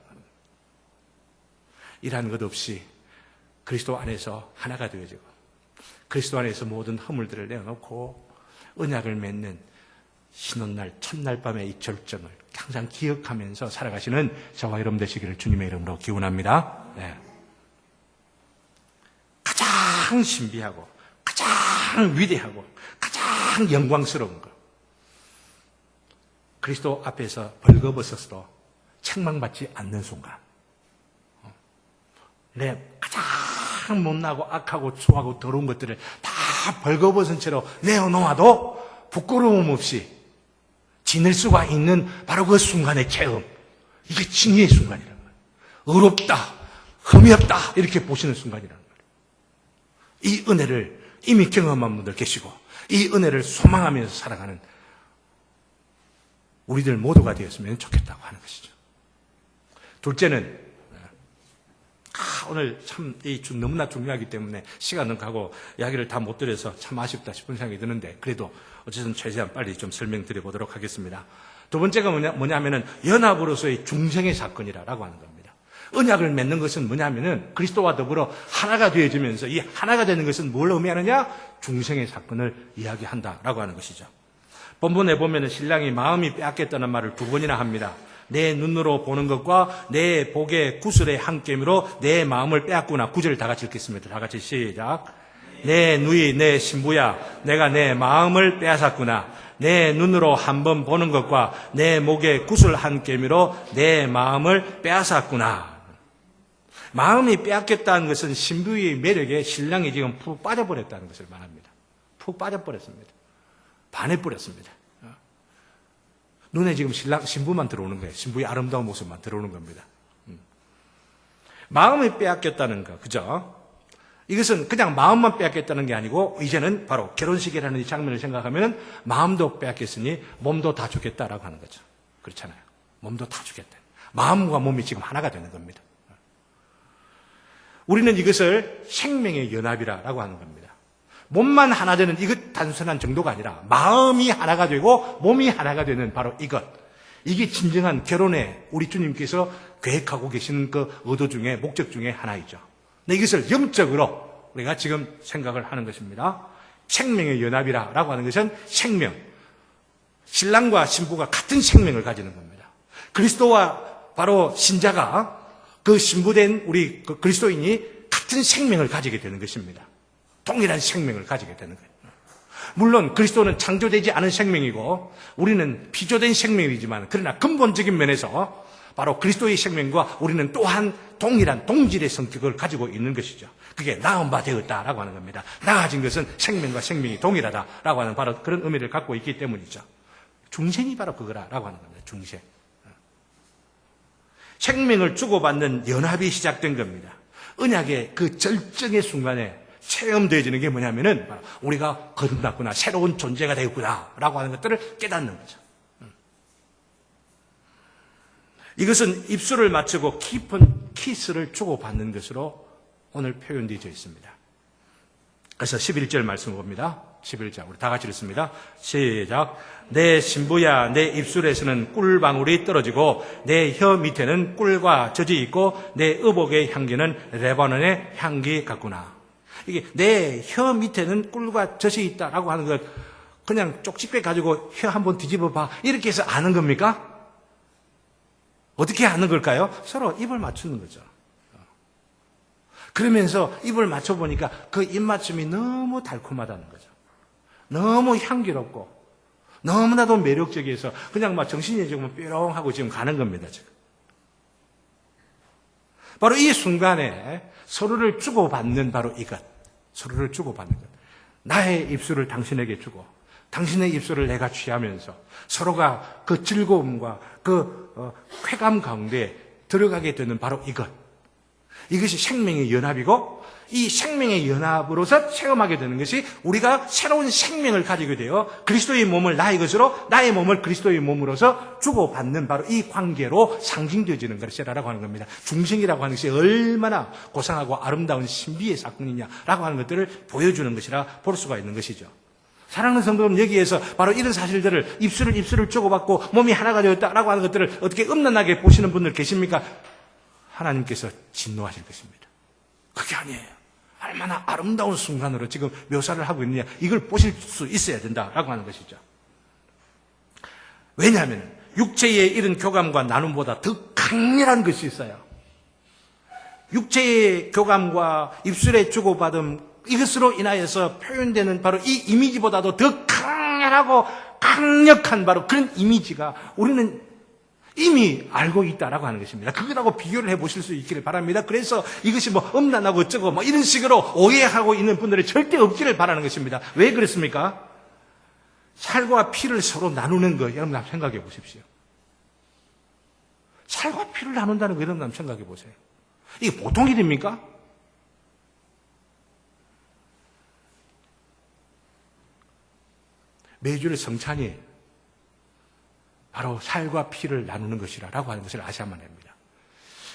이러한 것 없이 그리스도 안에서 하나가 되어지고 그리스도 안에서 모든 허물들을 내어놓고 언약을 맺는 신혼날 첫날 밤의 이 절정을 항상 기억하면서 살아가시는 저와 여러분 되시기를 주님의 이름으로 기원합니다. 네. 가장 신비하고 가장 위대하고 가장 영광스러운 것 그리스도 앞에서 벌거벗어서도 책망받지 않는 순간 내 가장 못나고 악하고 추하고 더러운 것들을 다 벌거벗은 채로 내어놓아도 부끄러움 없이 지낼 수가 있는 바로 그 순간의 체험. 이게 칭의의 순간이라는 거예요. 의롭다, 흠이 없다 이렇게 보시는 순간이라는 거예요. 이 은혜를 이미 경험한 분들 계시고 이 은혜를 소망하면서 살아가는 우리들 모두가 되었으면 좋겠다고 하는 것이죠. 둘째는 오늘 참 이 주 너무나 중요하기 때문에 시간은 가고 이야기를 다 못 드려서 참 아쉽다 싶은 생각이 드는데 그래도 어쨌든 최대한 빨리 좀 설명드려 보도록 하겠습니다. 두 번째가 뭐냐면은 연합으로서의 중생의 사건이라고 하는 겁니다. 언약을 맺는 것은 뭐냐면은 그리스도와 더불어 하나가 되어지면서 이 하나가 되는 것은 뭘 의미하느냐? 중생의 사건을 이야기한다라고 하는 것이죠. 본문에 보면은 신랑이 마음이 빼앗겼다는 말을 2번이나 합니다. 내 눈으로 보는 것과 내 복의 구슬의 한 깸으로 내 마음을 빼앗구나. 9절 다 같이 읽겠습니다. 다 같이 시작. 내 누이 내 신부야 내가 내 마음을 빼앗았구나. 내 눈으로 한번 보는 것과 내 목의 구슬 한 깸으로 내 마음을 빼앗았구나. 마음이 빼앗겼다는 것은 신부의 매력에 신랑이 지금 푹 빠져버렸다는 것을 말합니다. 푹 빠져버렸습니다. 반해버렸습니다. 눈에 지금 신부만 들어오는 거예요. 신부의 아름다운 모습만 들어오는 겁니다. 마음이 빼앗겼다는 거, 그죠? 이것은 그냥 마음만 빼앗겼다는 게 아니고 이제는 바로 결혼식이라는 이 장면을 생각하면 마음도 빼앗겼으니 몸도 다 주겠다라고 하는 거죠. 그렇잖아요. 몸도 다 주겠다. 마음과 몸이 지금 하나가 되는 겁니다. 우리는 이것을 생명의 연합이라고 하는 겁니다. 몸만 하나 되는 이것 단순한 정도가 아니라 마음이 하나가 되고 몸이 하나가 되는 바로 이것. 이게 진정한 결혼에 우리 주님께서 계획하고 계시는 그 의도 중에 목적 중에 하나이죠. 근데 이것을 영적으로 우리가 지금 생각을 하는 것입니다. 생명의 연합이라고 하는 것은 생명. 신랑과 신부가 같은 생명을 가지는 겁니다. 그리스도와 바로 신자가 그 신부된 우리 그 그리스도인이 같은 생명을 가지게 되는 것입니다. 동일한 생명을 가지게 되는 거예요. 물론 그리스도는 창조되지 않은 생명이고 우리는 피조된 생명이지만 그러나 근본적인 면에서 바로 그리스도의 생명과 우리는 또한 동일한 동질의 성격을 가지고 있는 것이죠. 그게 나은 바 되었다라고 하는 겁니다. 나아진 것은 생명과 생명이 동일하다라고 하는 바로 그런 의미를 갖고 있기 때문이죠. 중생이 바로 그거라고 하는 겁니다. 중생. 생명을 주고받는 연합이 시작된 겁니다. 언약의 그 절정의 순간에 체험되어지는 게 뭐냐면은 우리가 거듭났구나, 새로운 존재가 되었구나라고 하는 것들을 깨닫는 거죠. 이것은 입술을 맞추고 깊은 키스를 주고받는 것으로 오늘 표현되어 있습니다. 그래서 11절 말씀 봅니다. 11절 우리 다 같이 읽습니다. 시작. 내 신부야 내 입술에서는 꿀방울이 떨어지고 내 혀 밑에는 꿀과 젖이 있고 내 의복의 향기는 레바논의 향기 같구나. 이게 내 혀 밑에는 꿀과 젖이 있다라고 하는 것 그냥 쪽집게 가지고 혀 한번 뒤집어 봐 이렇게 해서 아는 겁니까? 어떻게 아는 걸까요? 서로 입을 맞추는 거죠. 그러면서 입을 맞춰보니까 그 입맞춤이 너무 달콤하다는 거죠. 너무 향기롭고 너무나도 매력적이어서 그냥 막 정신이 지금 뾰롱하고 지금 가는 겁니다. 지금. 바로 이 순간에 서로를 주고받는 바로 이것. 서로를 주고받는 것. 나의 입술을 당신에게 주고 당신의 입술을 내가 취하면서 서로가 그 즐거움과 그 쾌감 가운데 들어가게 되는 바로 이것. 이것이 생명의 연합이고 이 생명의 연합으로서 체험하게 되는 것이 우리가 새로운 생명을 가지게 되어 그리스도의 몸을 나의 것으로 나의 몸을 그리스도의 몸으로서 주고받는 바로 이 관계로 상징되어지는 것이라고 하는 겁니다. 중생이라고 하는 것이 얼마나 고상하고 아름다운 신비의 사건이냐라고 하는 것들을 보여주는 것이라 볼 수가 있는 것이죠. 사랑하는 성도는 여기에서 바로 이런 사실들을 입술을 주고받고 몸이 하나가 되었다라고 하는 것들을 어떻게 음란하게 보시는 분들 계십니까? 하나님께서 진노하실 것입니다. 그게 아니에요. 얼마나 아름다운 순간으로 지금 묘사를 하고 있느냐 이걸 보실 수 있어야 된다라고 하는 것이죠. 왜냐하면 육체의 이런 교감과 나눔보다 더 강렬한 것이 있어요. 육체의 교감과 입술의 주고받음 이것으로 인하여서 표현되는 바로 이 이미지보다도 더 강렬하고 강력한 바로 그런 이미지가 우리는 이미 알고 있다라고 하는 것입니다. 그거하고 비교를 해보실 수 있기를 바랍니다. 그래서 이것이 뭐 음란하고 어쩌고 뭐 이런 식으로 오해하고 있는 분들이 절대 없기를 바라는 것입니다. 왜 그렇습니까? 살과 피를 서로 나누는 거 여러분 한번 생각해 보십시오. 살과 피를 나눈다는 거 여러분 한번 생각해 보세요. 이게 보통 일입니까? 매주일 성찬이 바로 살과 피를 나누는 것이라고 하는 것을 아셔야만 합니다.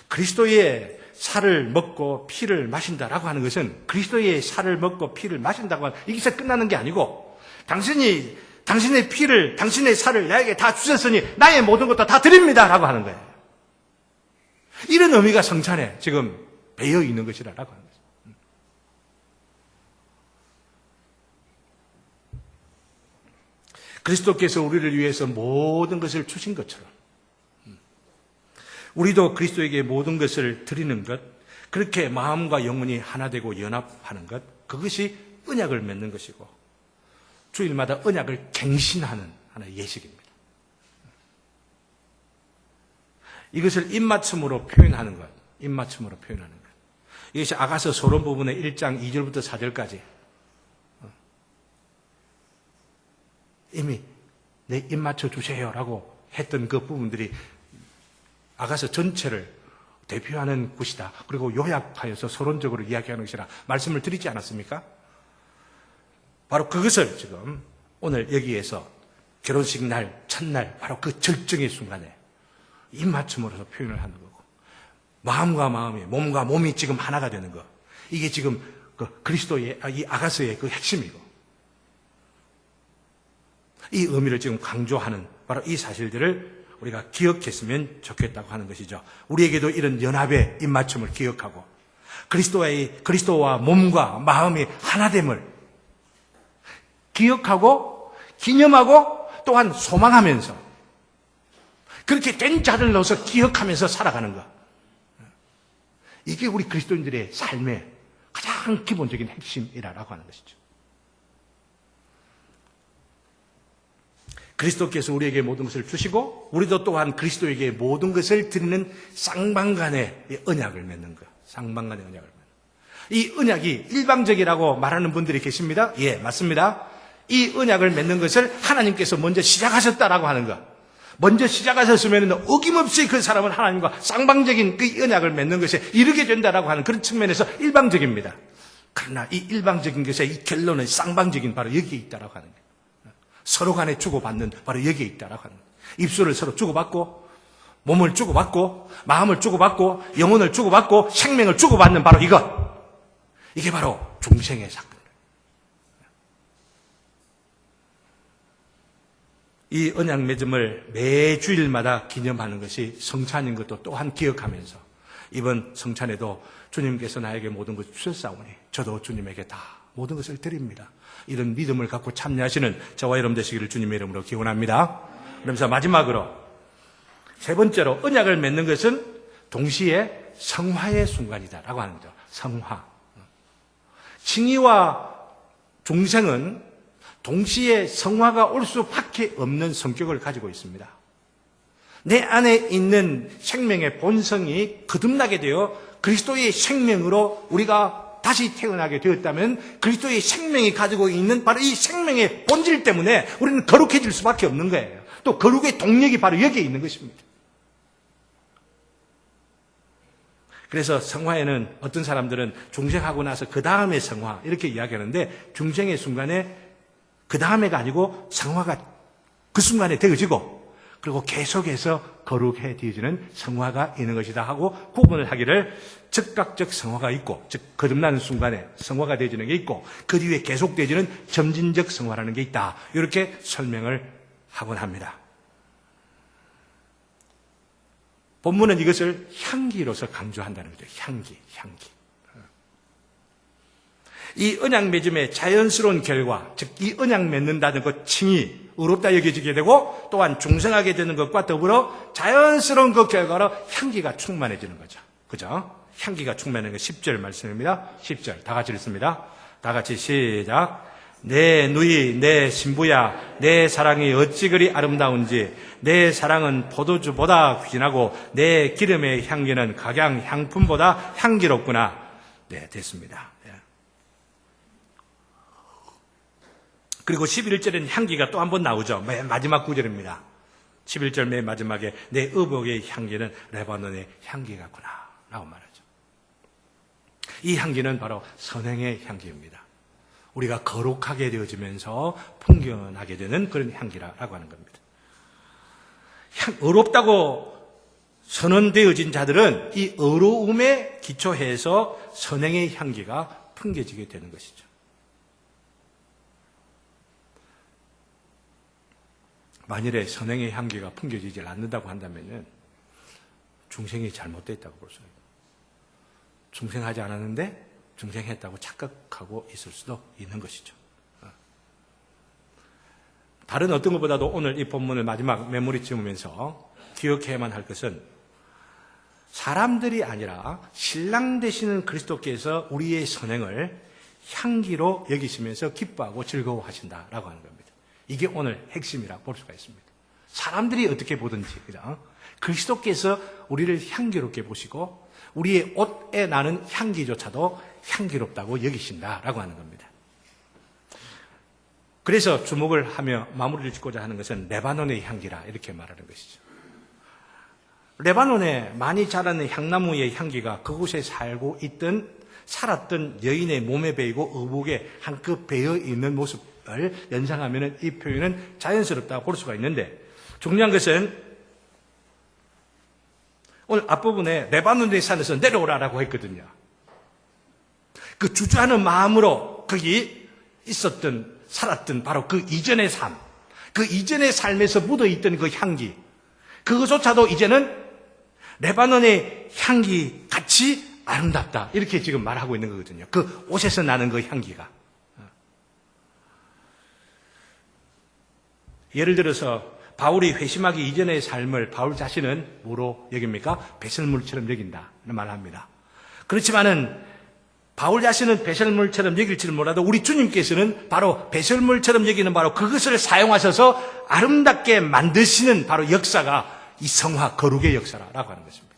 그리스도의 살을 먹고 피를 마신다라고 하는 것은 그리스도의 살을 먹고 피를 마신다고 하는 여기서 끝나는 게 아니고 당신이 당신의 피를 당신의 살을 나에게 다 주셨으니 나의 모든 것도 다 드립니다라고 하는 거예요. 이런 의미가 성찬에 지금 배어 있는 것이라고 하는 거죠. 그리스도께서 우리를 위해서 모든 것을 주신 것처럼 우리도 그리스도에게 모든 것을 드리는 것, 그렇게 마음과 영혼이 하나 되고 연합하는 것, 그것이 언약을 맺는 것이고 주일마다 언약을 갱신하는 하나의 예식입니다. 이것을 입맞춤으로 표현하는 것, 입맞춤으로 표현하는 것. 이것이 아가서 소론 부분의 1장 2절부터 4절까지 이미 내 입맞춰 주세요라고 했던 그 부분들이 아가서 전체를 대표하는 것이다. 그리고 요약하여서 서론적으로 이야기하는 것이라 말씀을 드리지 않았습니까? 바로 그것을 지금 오늘 여기에서 결혼식 날, 첫날, 바로 그 절정의 순간에 입맞춤으로서 표현을 하는 거고, 마음과 마음이, 몸과 몸이 지금 하나가 되는 것. 이게 지금 그 그리스도의, 이 아가서의 그 핵심이고, 이 의미를 지금 강조하는 바로 이 사실들을 우리가 기억했으면 좋겠다고 하는 것이죠. 우리에게도 이런 연합의 입맞춤을 기억하고 그리스도와 몸과 마음이 하나됨을 기억하고 기념하고 또한 소망하면서 그렇게 된 자를 넣어서 기억하면서 살아가는 것. 이게 우리 그리스도인들의 삶의 가장 기본적인 핵심이라고 하는 것이죠. 그리스도께서 우리에게 모든 것을 주시고 우리도 또한 그리스도에게 모든 것을 드리는 쌍방간의 언약을 맺는 것. 쌍방간의 언약을 맺는 것. 이 언약이 일방적이라고 말하는 분들이 계십니다. 예, 맞습니다. 이 언약을 맺는 것을 하나님께서 먼저 시작하셨다라고 하는 것. 먼저 시작하셨으면 어김없이 그 사람은 하나님과 쌍방적인 그 언약을 맺는 것에 이르게 된다라고 하는 그런 측면에서 일방적입니다. 그러나 이 일방적인 것의 이 결론은 쌍방적인 바로 여기에 있다라고 하는 거예요. 서로 간에 주고받는 바로 여기에 있다라고 하는 거예요. 입술을 서로 주고받고 몸을 주고받고 마음을 주고받고 영혼을 주고받고 생명을 주고받는 바로 이것. 이게 바로 중생의 사건. 이 언약 맺음을 매주일마다 기념하는 것이 성찬인 것도 또한 기억하면서 이번 성찬에도 주님께서 나에게 모든 것을 주셨사오니 저도 주님에게 다 모든 것을 드립니다. 이런 믿음을 갖고 참여하시는 저와 여러분 되시기를 주님의 이름으로 기원합니다. 그러면서 마지막으로 세 번째로 언약을 맺는 것은 동시에 성화의 순간이다라고 하는 거죠. 성화. 칭의와 중생은 동시에 성화가 올 수밖에 없는 성격을 가지고 있습니다. 내 안에 있는 생명의 본성이 거듭나게 되어 그리스도의 생명으로 우리가 다시 태어나게 되었다면 그리스도의 생명이 가지고 있는 바로 이 생명의 본질 때문에 우리는 거룩해질 수밖에 없는 거예요. 또 거룩의 동력이 바로 여기에 있는 것입니다. 그래서 성화에는 어떤 사람들은 중생하고 나서 그 다음에 성화 이렇게 이야기하는데 중생의 순간에 그 다음에가 아니고 성화가 그 순간에 되어지고 그리고 계속해서 거룩해지는 성화가 있는 것이다 하고 구분을 하기를 즉각적 성화가 있고 즉 거듭나는 순간에 성화가 되어지는 게 있고 그 뒤에 계속되어지는 점진적 성화라는 게 있다. 이렇게 설명을 하곤 합니다. 본문은 이것을 향기로서 강조한다는 거죠. 향기. 이 언약 맺음의 자연스러운 결과, 즉 이 언약 맺는다는 것 칭이 의롭다 여겨지게 되고 또한 중생하게 되는 것과 더불어 자연스러운 그 결과로 향기가 충만해지는 거죠. 그죠? 향기가 충만한 거 10절 말씀입니다. 10절 다 같이 읽습니다. 다 같이 시작. 내 누이 내 신부야 내 사랑이 어찌 그리 아름다운지 내 사랑은 포도주보다 귀진하고 내 기름의 향기는 각양 향품보다 향기롭구나. 네, 됐습니다. 그리고 11절에는 향기가 또 한 번 나오죠. 맨 마지막 구절입니다. 11절 맨 마지막에 내 의복의 향기는 레바논의 향기 같구나 라고 말하죠. 이 향기는 바로 선행의 향기입니다. 우리가 거룩하게 되어지면서 풍겨나게 되는 그런 향기라고 하는 겁니다. 의롭다고 선언되어진 자들은 이 의로움에 기초해서 선행의 향기가 풍겨지게 되는 것이죠. 만일에 선행의 향기가 풍겨지지 않는다고 한다면 중생이 잘못됐다고 볼 수가 있고, 중생하지 않았는데 중생했다고 착각하고 있을 수도 있는 것이죠. 다른 어떤 것보다도 오늘 이 본문을 마지막 메모리 지으면서 기억해야만 할 것은 사람들이 아니라 신랑 되시는 그리스도께서 우리의 선행을 향기로 여기시면서 기뻐하고 즐거워하신다라고 하는 겁니다. 이게 오늘 핵심이라고 볼 수가 있습니다. 사람들이 어떻게 보든지, 그죠? 그리스도께서 우리를 향기롭게 보시고 우리의 옷에 나는 향기조차도 향기롭다고 여기신다라고 하는 겁니다. 그래서 주목을 하며 마무리를 짓고자 하는 것은 레바논의 향기라 이렇게 말하는 것이죠. 레바논에 많이 자라는 향나무의 향기가 그곳에 살았던 여인의 몸에 배이고 의복에 한껏 배어 있는 모습을 연상하면 이 표현은 자연스럽다고 볼 수가 있는데, 중요한 것은 오늘 앞부분에 레바논의 산에서 내려오라라고 했거든요. 그 주저하는 마음으로 거기 살았던 바로 그 이전의 삶, 그 이전의 삶에서 묻어있던 그 향기, 그것조차도 이제는 레바논의 향기 같이 아름답다, 이렇게 지금 말하고 있는 거거든요. 그 옷에서 나는 그 향기가. 예를 들어서 바울이 회심하기 이전의 삶을 바울 자신은 뭐로 여깁니까? 배설물처럼 여긴다는 말을 합니다. 그렇지만은 바울 자신은 배설물처럼 여길지는 몰라도 우리 주님께서는 바로 배설물처럼 여기는 바로 그것을 사용하셔서 아름답게 만드시는 바로 역사가 이 성화 거룩의 역사라고 하는 것입니다.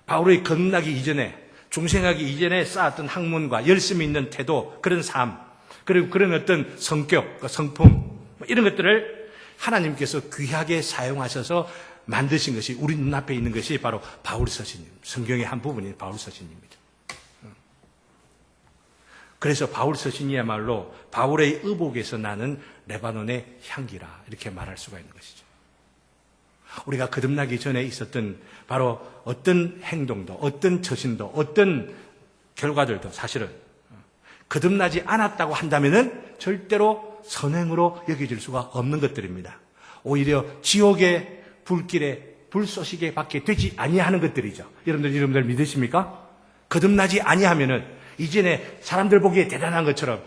바울의 거듭나기 이전에, 중생하기 이전에 쌓았던 학문과 열심히 있는 태도, 그런 삶, 그리고 그런 어떤 성격, 성품, 이런 것들을 하나님께서 귀하게 사용하셔서 만드신 것이, 우리 눈앞에 있는 것이 바로 바울 서신입니다. 성경의 한 부분인 바울 서신입니다. 그래서 바울 서신이야말로 바울의 의복에서 나는 레바논의 향기라 이렇게 말할 수가 있는 것이죠. 우리가 거듭나기 전에 있었던 바로 어떤 행동도, 어떤 처신도, 어떤 결과들도 사실은 거듭나지 않았다고 한다면은 절대로 선행으로 여겨질 수가 없는 것들입니다. 오히려 지옥의 불길에 불쏘시개 밖에 되지 아니하는 것들이죠. 여러분들 믿으십니까? 거듭나지 아니하면은 이전에 사람들 보기에 대단한 것처럼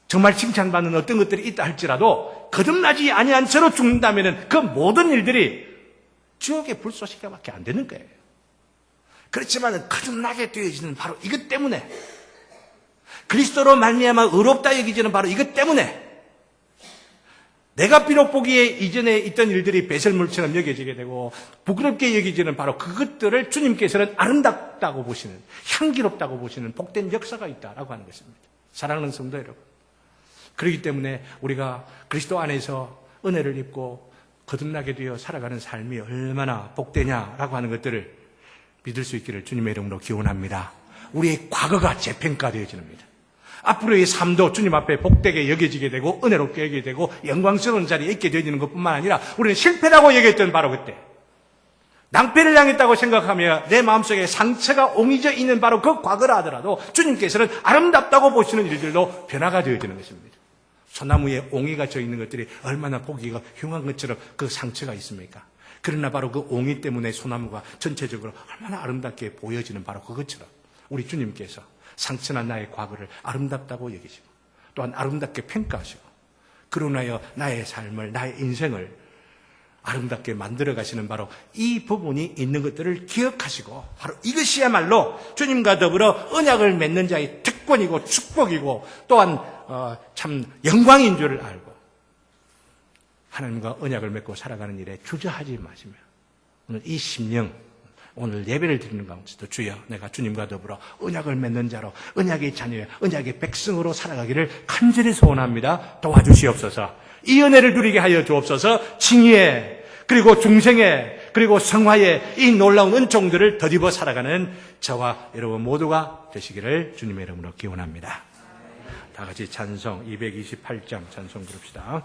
정말 칭찬받는 어떤 것들이 있다 할지라도 거듭나지 아니한 채로 죽는다면은 그 모든 일들이 지옥의 불쏘시개 밖에 안 되는 거예요. 그렇지만 거듭나게 되어지는 바로 이것 때문에, 그리스도로 말미암아 의롭다 여기지는 바로 이것 때문에, 내가 비록 보기에 이전에 있던 일들이 배설물처럼 여겨지게 되고 부끄럽게 여기지는 바로 그것들을 주님께서는 아름답다고 보시는, 향기롭다고 보시는 복된 역사가 있다라고 하는 것입니다. 사랑하는 성도 여러분, 그렇기 때문에 우리가 그리스도 안에서 은혜를 입고 거듭나게 되어 살아가는 삶이 얼마나 복되냐라고 하는 것들을 믿을 수 있기를 주님의 이름으로 기원합니다. 우리의 과거가 재평가되어지는 겁니다. 앞으로의 삶도 주님 앞에 복되게 여겨지게 되고 은혜롭게 여기게 되고 영광스러운 자리에 있게 되어지는 것뿐만 아니라 우리는 실패라고 여겼던 바로 그때, 낭패를 당했다고 생각하며 내 마음속에 상처가 옹이져 있는 바로 그 과거라 하더라도 주님께서는 아름답다고 보시는 일들로 변화가 되어지는 것입니다. 소나무에 옹이가 져 있는 것들이 얼마나 보기가 흉한 것처럼 그 상처가 있습니까? 그러나 바로 그 옹이 때문에 소나무가 전체적으로 얼마나 아름답게 보여지는 바로 그것처럼 우리 주님께서 상처난 나의 과거를 아름답다고 여기시고 또한 아름답게 평가하시고 그러나여 나의 삶을, 나의 인생을 아름답게 만들어 가시는 바로 이 부분이 있는 것들을 기억하시고 바로 이것이야말로 주님과 더불어 언약을 맺는 자의 특권이고 축복이고 또한 참 영광인 줄을 알고 하나님과 언약을 맺고 살아가는 일에 주저하지 마시며 오늘 이 심령, 오늘 예배를 드리는 가운데도 주여 내가 주님과 더불어 언약을 맺는 자로 언약의 자녀, 언약의 백성으로 살아가기를 간절히 소원합니다. 도와주시옵소서. 이 은혜를 누리게 하여 주옵소서. 칭의에 그리고 중생에 그리고 성화에 이 놀라운 은총들을 덧입어 살아가는 저와 여러분 모두가 되시기를 주님의 이름으로 기원합니다. 다 같이 찬송 228장 찬송 부릅시다.